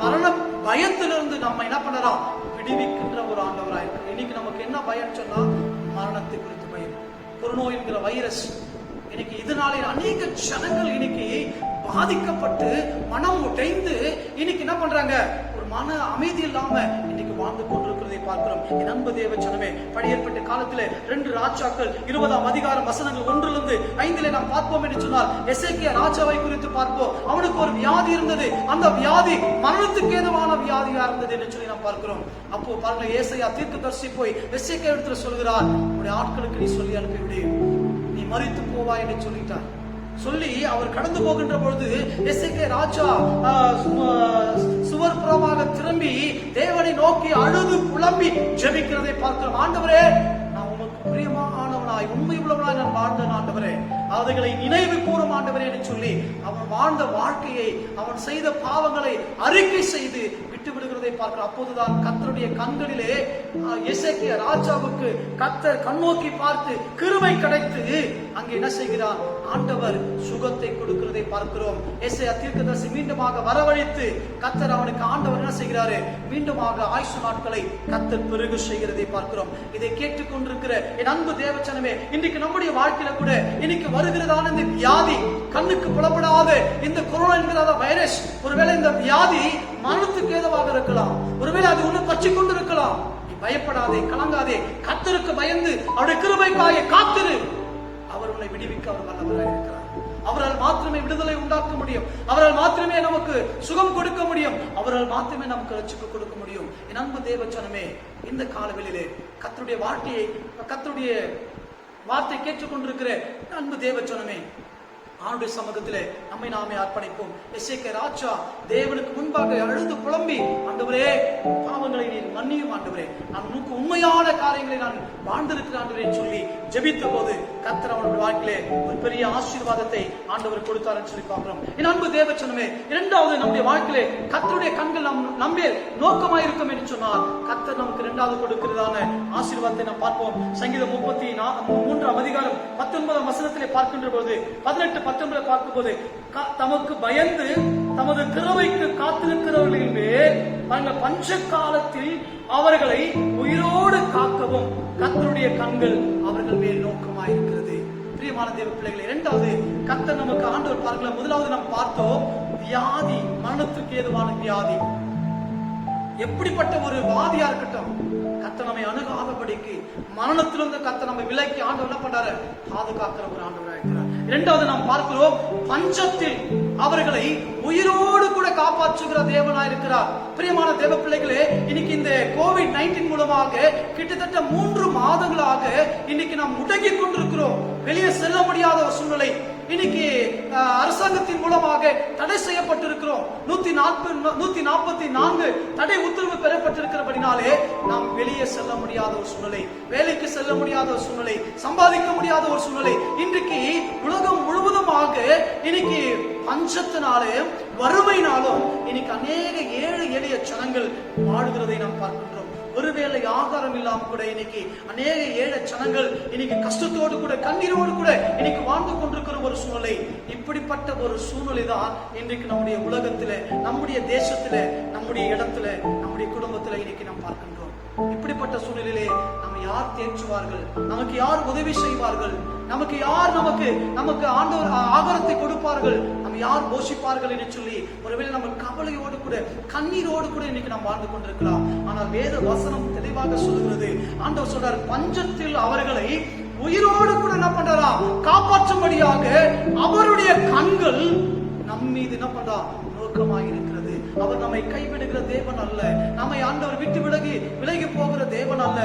A: மரண பயத்திலிருந்து நம்ம என்ன பண்ணலாம், விடுவிக்கின்ற ஒரு ஆண்டவராக இருக்கிறார். இன்னைக்கு நமக்கு என்ன பயம் சொன்னா, மரணத்தை குறித்து பயம். கொரோனா என்கிற வைரஸ் இன்னைக்கு இதனாலே அநேக ஜனங்கள் இன்னைக்கு பாதிக்கப்பட்டு மனம் உடைந்து இன்னைக்கு என்ன பண்றாங்க, ஒரு மன அமைதி இல்லாம இன்னைக்கு வாழ்ந்து கொண்டிருக்கிறதை பார்க்கிறோம். என் அன்பு தேவ ஜனமே, பழைய ஏற்பட்ட காலத்திலே 2 ராஜாக்கள் 20ஆம் அதிகாரம் வசனங்கள் 1 - 5 நாம் பார்ப்போம் என்று சொன்னால், எசேக்கியா ராஜாவை குறித்து பார்ப்போம். அவனுக்கு ஒரு வியாதி இருந்தது, அந்த வியாதி மரணத்துக்கு ஏதுவான வியாதியா இருந்தது என்று சொல்லி நாம் பார்க்கிறோம். அப்போ பாருங்க, ஏசாயா தீர்க்கதரிசி போய் எசேக்கியா இடத்துல சொல்கிறார், உன்னுடைய ஆட்களுக்கு நீ சொல்லி அனுப்பிவிடு, நீ மரித்து போவாய் என்று சொல்லிட்டார். சொல்லி அவர் கடந்து போகின்ற பொழுது எசேக்கியா ராஜா சுவர்புறமாக திரும்பி தேவனை நோக்கி அழுது புலம்பி ஜெபிக்கிறதை பார்க்கிறோம். ஆண்டவரே, நான் உமக்கு பிரியமானவனாய், உண்மை உள்ளவனாய் நான் வாழ்ந்தேன் ஆண்டவரே, அவைகளை நினைவு கூறும் ஆண்டவரே என்று சொல்லி அவன் வாழ்ந்த வாழ்க்கையை, அவன் செய்த பாவங்களை அறிக்கை செய்து விட்டு விடுகிறதை பார்க்கிறோம். அப்போதுதான் கர்த்தருடைய கண்களிலே எசேக்கியா ராஜாவுக்கு கர்த்தர் கண்ணோக்கி பார்த்து கிருபை கிடைத்து அங்கே என்ன செய்கிறார், ஆண்டவர் சுகத்தை கொடுக்கிறதை பார்க்கிறோம். எசேக்கியா தீர்க்கதரிசி மீண்டுமாக வரவழைத்து கர்த்தர் அவனுக்கு ஆண்டவர் என்ன செய்கிறாரு, மீண்டுமாக ஆயுசு நாட்களை கர்த்தர் பெருக செய்கிறதை பார்க்கிறோம். இதை கேட்டுக்கொண்டிருக்கிற என் அன்பு தேவச்சனமே, இன்றைக்கு நம்முடைய வாழ்க்கையில கூட இன்னைக்கு வருகிறதான இந்த வியாதி, கண்ணுக்கு புலப்படாத இந்த கொரோனா என்கிற வைரஸ், ஒருவேளை இந்த வியாதி மரணத்துக்கு ஏதுவாக இருக்கலாம், ஒருவேளை அது ஒண்ணு பற்றி கொண்டு இருக்கலாம். நீ பயப்படாதே, கலங்காதே, கர்த்தருக்கு பயந்து அவருடைய கிருபைக்காக காத்திரு. அவர் உன்னை விடுவிக்க அவர் வல்லவராக இருக்கிறார். அவரால் மாத்திரமே விடுதலை உண்டாக்க முடியும், அவரால் மாத்திரமே நமக்கு சுகம் கொடுக்க முடியும், அவரால் மாத்திரமே நமக்கு ரட்சிப்பு கொடுக்க முடியும். என் அன்பு தேவச்சனமே, இந்த காலவெளியிலே கர்த்தருடைய வாழ்க்கையை, கர்த்தருடைய வார்த்தை கேட்டுக்கொண்டிருக்கிற அன்பு தேவச்சனமே, ஆண்டுடைய சமூகத்திலே நம்மை நாமே அர்ப்பணிப்போம். எசேக்கியா ராஜா தேவனுக்கு முன்பாக அழுது புலம்பி, ஆண்டவரே பாவங்களை நீர் மன்னியும் ஆண்டவரே, நான் உனக்கு உண்மையான காரியங்களை நான் வாழ்ந்திருக்கிறேன் ஆண்டவரே சொல்லி ஜெபித்த போது கர்த்தர் அவனுடைய வாழ்க்கையிலே ஒரு பெரிய ஆசீர்வாதத்தை ஆண்டவர் கொடுத்தாருன்னு சொல்லி பார்க்கிறோம். என் அன்பு தேவச்சனமே, இரண்டாவது நம்முடைய வாழ்க்கையிலே கர்த்தருடைய கண்கள் நம்மே நோக்கமாய் இருக்கும் என்று சொன்னால் கர்த்தர் நமக்கு இரண்டாவது கொடுக்கிறதான ஆசீர்வாதத்தை நாம் பார்ப்போம். சங்கீதம் 33 அதிகாரம் 19 வசனத்திலே பார்க்கின்ற போது 18-19 பார்க்கும்போது, தமக்கு பயந்து தமது கிருபைக்கு காத்திருக்கிறவர்களின் மேல் பஞ்ச காலத்தில் அவர்களை உயிரோடு காக்கவும் கர்த்தருடைய கண்கள் அவர்கள் மேல் நோக்கமாயிருக்கிறது. பிரியமான தேவ பிள்ளைகளை, இரண்டாவது கர்த்தர் நமக்கு ஆண்டவர் பார்க்கல. முதலாவது நாம் பார்த்தோம் வியாதி, மரணத்துக்கு ஏதுவான வியாதி. எப்படிப்பட்ட ஒரு வியாதியா இருக்கட்டும், கர்த்தர் நம்மை அணுகாதபடிக்கு மரணத்திலிருந்து கர்த்தர் நம்மை விலக்கி ஆண்டவர் என்ன பண்றாரு, பாதுகாக்கிற ஒரு ஆண்டவராக இருக்கிறார். இரண்டாவது நாம் பார்க்கிறோம் பஞ்சத்தில் அவர்களை உயிரோடு கூட காப்பாற்றுகிற தேவனாய் இருக்கிறார். பிரியமான தேவ பிள்ளைகளே, இன்னைக்கு இந்த COVID-19 மூலமாக கிட்டத்தட்ட 3 மாதங்களாக இன்னைக்கு நாம் முடங்கி கொண்டிருக்கிறோம். வெளியே செல்ல முடியாத ஒரு சூழ்நிலை. இன்னைக்கு அரசாங்கத்தின் மூலமாக தடை செய்யப்பட்டிருக்கிறோம். 144 தடை உத்தரவு பெறப்பட்டிருக்கிறபடினாலே நாம் வெளியே செல்ல முடியாத ஒரு சூழ்நிலை, வேலைக்கு செல்ல முடியாத ஒரு சூழ்நிலை, சம்பாதிக்க முடியாத ஒரு சூழ்நிலை. இன்றைக்கு உலகம் முழுவதுமாக இன்னைக்கு பஞ்சத்தினாலும் வறுமையினாலும் இன்னைக்கு அநேக ஏழை எளிய ஜனங்கள் வாழுகிறதை நாம் பார்க்கின்றோம். ஒருவேளை ஆகாரம் இல்லாம கூட இன்னைக்கு அநேக ஏழை ஜனங்கள் இன்னைக்கு கஷ்டத்தோடு கூட கண்ணீரோடு கூட இன்னைக்கு வாழ்ந்து கொண்டிருக்கிற ஒரு சூழ்நிலை. இப்படிப்பட்ட ஒரு சூழ்நிலை தான் இன்றைக்கு நம்முடைய உலகத்துல, நம்முடைய தேசத்துல, நம்முடைய இடத்துல, நம்முடைய குடும்பத்துல இன்னைக்கு நாம் பார்க்கின்றோம். இப்படிப்பட்ட சூழ்நிலையிலே நம்ம யார் தேற்றுவார்கள், நமக்கு யார் உதவி செய்வார்கள், நமக்கு யார் நமக்கு ஆண்டவர் ஆகாரத்தை கொடுப்பார்கள், நம்ம யார் போஷிப்பார்கள் என்று சொல்லி ஒருவேளை நம்ம கவலையோடு கூட கண்ணீரோடு கூட இன்னைக்கு நாம் வாழ்ந்து கொண்டிருக்கலாம். ஆனால் வேத வசனம் தெளிவாக சொல்லுகிறது. ஆண்டவர் சொல்றார், பஞ்சத்தில் அவர்களை உயிரோடு கூட என்ன பண்றா காப்பாற்றும்படியாக அவருடைய கண்கள் நம் மீது என்ன பண்றா நோக்கமாக இருக்கிறது. அவர் நம்மை கைவிடுகிற தேவன் அல்ல, நம்மை ஆண்டவர் விட்டு விலகி போகிற தேவன் அல்ல.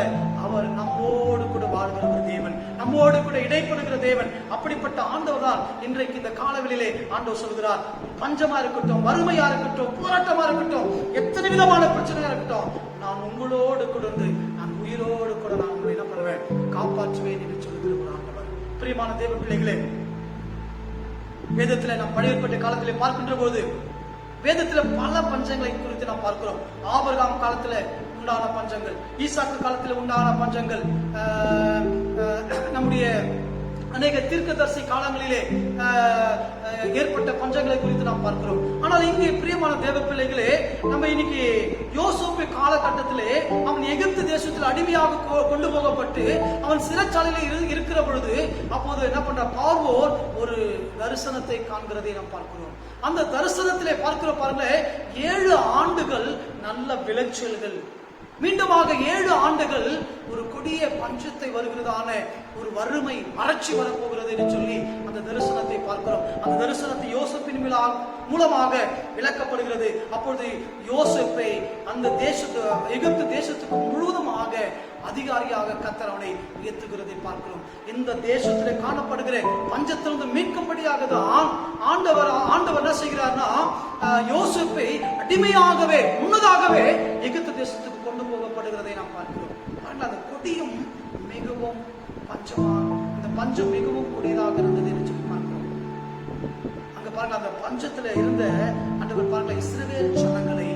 A: அவர் நம்மோடு கூட வாழ்கிற ஒரு தேவன், நம்மோடு கூட இடைப்படுகிற தேவன். அப்படிப்பட்ட ஆண்டவர் தான் இன்றைக்கு இந்த காலவெளியிலே ஆண்டவர் சொல்கிறார், பஞ்சமா இருக்கட்டும், வறுமையா இருக்கட்டும், போராட்டமா இருக்கட்டும், எத்தனை விதமான பிரச்சனையா இருக்கட்டும், நான் உங்களோடு கூட இருந்து நான் உயிரோடு கூட நான் உங்களை என்ன பண்ணுவேன், காப்பாற்றுவேன் என்று சொல்லுகிற ஒரு ஆண்டவர். பிரியமான தேவ பிள்ளைகளே, வேதத்துல நாம் பழைய ஏற்பாட்டு காலத்திலே பார்க்கின்ற போது வேதத்துல பல பஞ்சங்களை குறித்து நாம் பார்க்கிறோம். ஆபிரகாம் காலத்துல உண்டான பஞ்சங்கள், ஈசாக்கு காலத்துல உண்டான பஞ்சங்கள், நம்முடைய அநேக தீர்க்கதரிசி காலங்களிலே ஏற்பட்ட பஞ்சங்களை குறித்து நாம் பார்க்கிறோம். ஆனால் இங்கே பிரியமான தேவ பிள்ளைகளே, நம்ம இன்னைக்கு யோசேப்பு காலகட்டத்திலே அவன் எகிப்து தேசத்தில் அடிமையாக கொண்டு போகப்பட்டு அவன் சிறைச்சாலையில் இருக்கிற பொழுது அப்போது என்ன பண்ற பார்வோர் ஒரு தரிசனத்தை காண்கிறதை நாம் பார்க்கிறோம். அந்த தரிசனத்திலே பார்க்கிற பாருங்க, 7 ஆண்டுகள் நல்ல விளைச்சல்கள், மீண்டுமாக 7 ஆண்டுகள் ஒரு கொடிய பஞ்சத்தை வருகிறதான ஒரு வறுமை வறட்சி வரப்போகிறது என்று சொல்லி அந்த தரிசனத்தை பார்க்கிறோம். அந்த தரிசனத்தை யோசேப்பின் மூலமாக விளக்கப்படுகிறது. அப்பொழுது யோசேப்பை அந்த எகிப்து தேசத்துக்கு முழுவதுமாக அதிகாரியாக கர்த்தர் அவனை உயர்த்துகிறதை பார்க்கிறோம். இந்த தேசத்திலே காணப்படுகிற பஞ்சத்திலிருந்து மீட்கும்படியாக தான் ஆண்டவர் என்ன செய்கிறார்னா, யோசேப்பை அடிமையாகவே முன்னதாகவே எகிப்து தேசத்துக்கு கொண்டு போகப்படுகிறதை நாம் பார்க்கிறோம். அந்த கொடியும் மிகவும் பஞ்சமா, இந்த பஞ்சம் மிகவும் கொடியதாக இருந்தது என்று சொல்லி பார்க்கிறோம். அங்க பாருங்க, அந்த பஞ்சத்துல இருந்த ஆண்டவர் பாருங்க, இஸ்ரவேல் ஜனங்களை,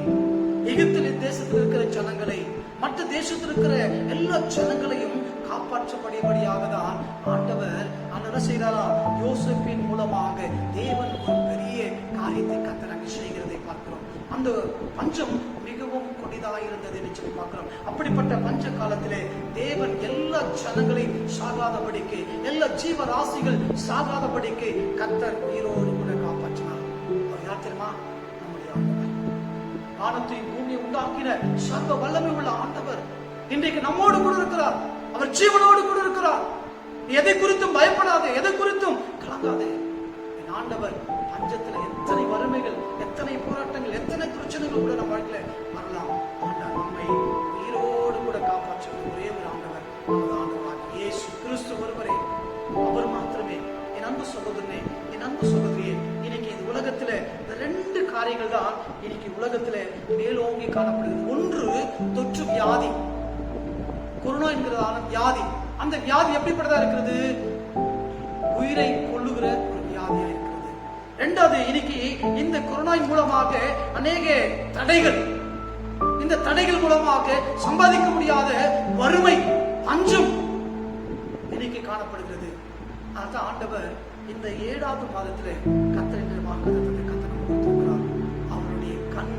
A: எகிப்து தேசத்தில் இருக்கிற ஜனங்களை, மற்ற தேசத்தில் இருக்கிற எல்லா ஜனங்களையும் காப்பாற்றப்படியாக தான் ஆண்டவர் என்ன செய்தாரா, யோசேப்பின் மூலமாக தேவன் ஒரு பெரிய காரியத்தை கர்த்தர் அங்கே செய்கிறதை பார்க்கிறோம். அந்த பஞ்சம் மிகவும் கொடிதாக இருந்தது என்று சொல்லி பார்க்கிறோம். அப்படிப்பட்ட பஞ்ச காலத்திலே தேவன் எல்லா ஜனங்களையும் சாகாதபடிக்கு, எல்லா ஜீவராசிகள் சாகாதபடிக்கு கர்த்தர் உயிரோடு கூட காப்பாற்றினார். யார் தெரியுமா? நம்முடைய ஆண்டவர். வானத்தையும் பூமியை உண்டாக்கின சர்வ வல்லமை உள்ள ஆண்டவர் இன்றைக்கு நம்மோடு கூட இருக்கிறார். அவர் ஜீவனோடு கூட இருக்கிறார். எதை குறித்தும் பயப்படாதே, எதை குறித்தும் கலங்காதே. என் ஆண்டவர் பஞ்சத்துல எத்தனை வறுமைகள், எத்தனை போராட்டங்கள், எத்தனை பிரச்சனைகள் கூட நம்ம வாழ்க்கையில வரலாம். ஆண்டவர் நம்மை உயிரோடு கூட காப்பாற்ற ஒரே ஒரு ஆண்டவர், நமது ஆண்டவர் இயேசு கிறிஸ்து ஒருவரே, அவர் மாத்திரமே. என் அன்பு சகோதரனே, என் அன்பு சகோதரியே, இன்னைக்கு இந்த உலகத்துல இந்த 2 காரியங்கள் தான் இன்னைக்கு உலகத்துல மேலோங்கி காணப்படுகிறது. ஒன்று தொற்று வியாதி, கொரோனா என்கிறதான வியாதி. அந்த வியாதி எப்படிப்பட்டதா இருக்கிறது? உயிரை கொள்ளுகிற ஒரு வியாதியா இருக்கிறது. இரண்டாவது, இன்னைக்கு இந்த கொரோனா மூலமாக அநேக தடைகள், இந்த தடைகள் மூலமாக சம்பாதிக்க முடியாத வறுமை, பஞ்சம் இன்னைக்கு காணப்படுகிறது. அதான் ஆண்டவர் இந்த 7வது மாதத்திலே கர்த்தர் என்ற வாக்குத்தத்தத்தை கர்த்தர் நமக்கு கொடுத்திருக்கிறார். அவருடைய கண்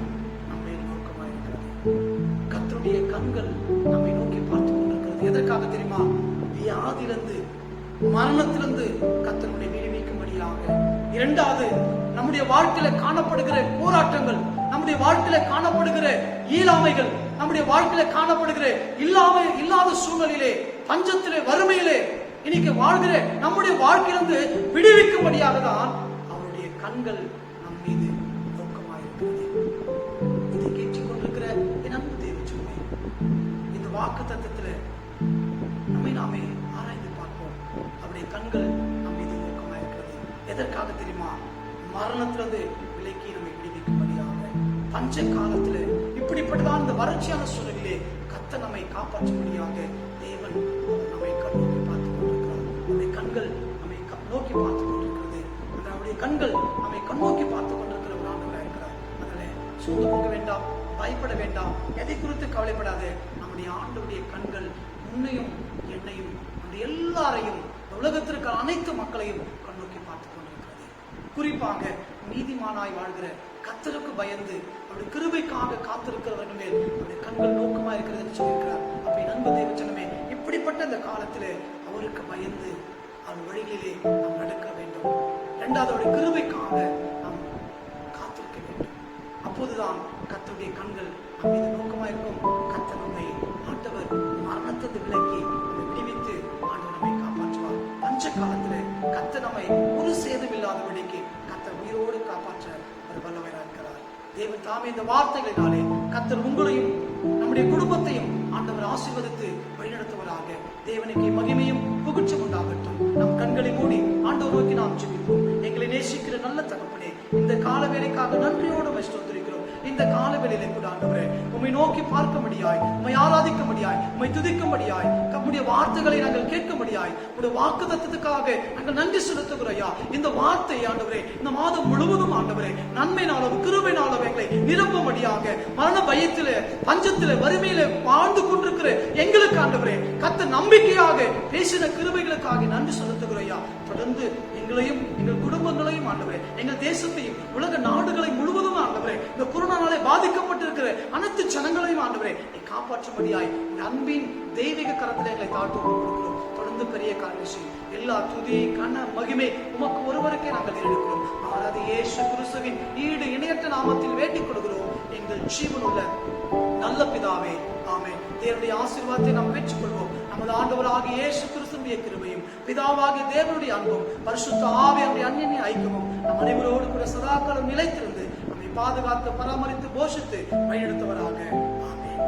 A: நம்மை நோக்கமாக இருக்கிறது. கர்த்தருடைய கண்கள் நம்மை நோக்கி பார்த்து கொண்டிருக்கிறது. எதற்காக தெரியுமா? வியாதியிலிருந்து, மரணத்திலிருந்து கர்த்தருடைய விடுவிக்கும்படியாக. இரண்டாவது, நம்முடைய வாழ்க்கையில காணப்படுகிற போராட்டங்கள், நம்முடைய வாழ்க்கையில காணப்படுகிற இயலாமைகள், நம்முடைய வாழ்க்கையில காணப்படுகிற இல்லாத சூழ்நிலையிலே, பஞ்சத்திலே, வறுமையிலே இன்னைக்கு வாழ்கிற நம்முடைய வாழ்க்கையிலிருந்து விடுவிக்கும்படியாக தான் அவருடைய கண்கள் நம் மீது நோக்கமாயிருக்கிறது. இதை கேட்டுக் கொண்டிருக்கிற என் அன்பு தேவச்சனமே, இந்த வாக்கு தத்தத்துல நம்மை நாமே ஆராய்ந்து பார்ப்போம். அவருடைய கண்கள் நம் மீது நோக்கமாயிருக்கிறது. எதற்காக தெரியுமா? மரணத்திலிருந்து விலக்கி நம்மை விடுவிக்கும்படியாக. பஞ்ச காலத்துல இப்படிப்பட்டதான் இந்த வறட்சியான சூழலிலே கர்த்தர் நம்மை காப்பாற்றும்படியாக தேவன் நம்மை கண்ணோக்கி பார்த்து கொண்டிருக்கிறார். அவருடைய கண்கள் நம்மை நோக்கி பார்த்து கொண்டிருக்கிறது. அவருடைய கண்கள் நம்மை கண்ணோக்கி பார்த்து கொண்டிருக்கிற ஒரு ஆண்டவராக இருக்கிறார். அதனால சூழ்ந்து போக வேண்டாம், பயப்பட வேண்டாம், எதை குறித்து கவலைப்படாது. நம்முடைய ஆண்டவருடைய கண்கள் உன்னையும் என்னையும் அந்த எல்லாரையும், உலகத்திற்கு அனைத்து மக்களையும் கண்ணோக்கி பார்த்து கொண்டிருக்கிறது. குறிப்பாக நீதிமானாய் வாழ்கிற, கர்த்தருக்கு பயந்து அவருடைய கிருபைக்காக காத்திருக்கிறவர்கள் மேல் அவருடைய கண்கள் நோக்கமா இருக்கிறது என்று சொல்லியிருக்கிறார். அப்ப அன்பு தேவச்சனமே, இப்படிப்பட்ட இந்த காலத்திலே அவருக்கு பயந்து அவர் வழிகளிலே நாம் நடக்க வேண்டும். இரண்டாவது, அவருடைய கிருபைக்காக நாம் காத்திருக்க வேண்டும். அப்போதுதான் கர்த்தருடைய கண்கள் நம் மீது நோக்கமா இருக்கும். கர்த்தர் நம்மை, ஆண்டவர் மரணத்தை விலக்கி நம்மை விடுவித்து ஆண்டவர் நம்மை காப்பாற்றுவார். பஞ்ச காலத்திலே கர்த்தர் நம்மை ஒரு சேதம் இல்லாதபடிக்கு கர்த்தர் உயிரோடு காப்பாற்ற ஒரு வல்லவராக இருக்கிறார். தேவன் தாமே இந்த வார்த்தைகளினாலே கர்த்தர் உங்களையும் நம்முடைய குடும்பத்தையும் ஆண்டவர் ஆசீர்வதித்து வழிநடத்துவராக. தேவனுக்கு மகிமையும் புகழ்ச்சியும் உண்டாகட்டும். நம் கண்களை மூடி ஆண்டவர் நோக்கி நாம் ஜெபிப்போம். எங்களை நேசிக்கிற நல்ல தகப்பனே, இந்த கால வேளைக்காக நன்றியோடு ஸ்தோத்திரிக்கிறோம். இந்த கால வேளையிலே கூட ஆண்டவரே, உம்மை நோக்கி பார்க்கும்படியாய், உம்மை ஆராதிக்கும்படியாய், உம்மை துதிக்கும்படியாய், நம்முடைய வார்த்தைகளை நாங்கள் கேட்கும்படியாய், உடைய வாக்குத்தத்தத்துக்காக நாங்கள் நன்றி செலுத்துகிறோயா. இந்த வார்த்தை ஆண்டவரே இந்த மாதம் முழுவதும் ஆண்டவரே நன்மைனாலும் கிருபையினாலும் எங்களை நிரப்பும்படியாக, மரண பயத்திலே, பஞ்சத்திலே, வறுமையிலே வாழ்ந்து கொண்டிருக்கிற எங்களுக்கு ஆண்டவரே கர்த்தர் நம்பிக்கையாக பேசின கிருபைகளுக்காக நன்றி செலுத்துகிறோயா. தொடர்ந்து எங்களையும் எங்கள் குடும்பங்களையும் ஆண்டவரே, எங்கள் தேசத்தையும் உலக நாடுகளை முழுவதும் ஆண்டவரே இந்த கொரோனாவாலே பாதிக்கப்பட்டிருக்கிற அனைத்து ஜனங்களையும் ஆண்டவரே நீ காப்பாற்றும்படியாய் அன்பின் தெய்வீக கரத்திலே எங்களை தாழ்த்து கொடுக்கிறோம். தொடர்ந்து பெரிய காரணம் எல்லா துதி கன மகிமை உமக்கு ஒருவருக்கே நாங்கள் எடுக்கிறோம். ஆராது இயேசு கிறிஸ்துவின் ஈடு இணையற்ற நாமத்தில் வேண்டிக் கொடுக்கிறோம் எங்கள் ஜீவனுள்ள நல்ல பிதாவே, ஆமென். தேவனுடைய ஆசீர்வாதத்தை நாம் பெற்றுக் கொள்வோம். நமது ஆண்டவராகிய இயேசு கிறிஸ்துவின் கிருபையும், பிதாவாகிய தேவனுடைய அன்பும், பரிசுத்த ஆவியானவருடைய அன்பின் ஐக்கியமும் நம் அனைவரோடு கூட சதாகாலம் நிலைத்திருந்து நம்மை பாதுகாத்து பராமரித்து போஷித்து வழிநடத்துவராக. ஆமென்.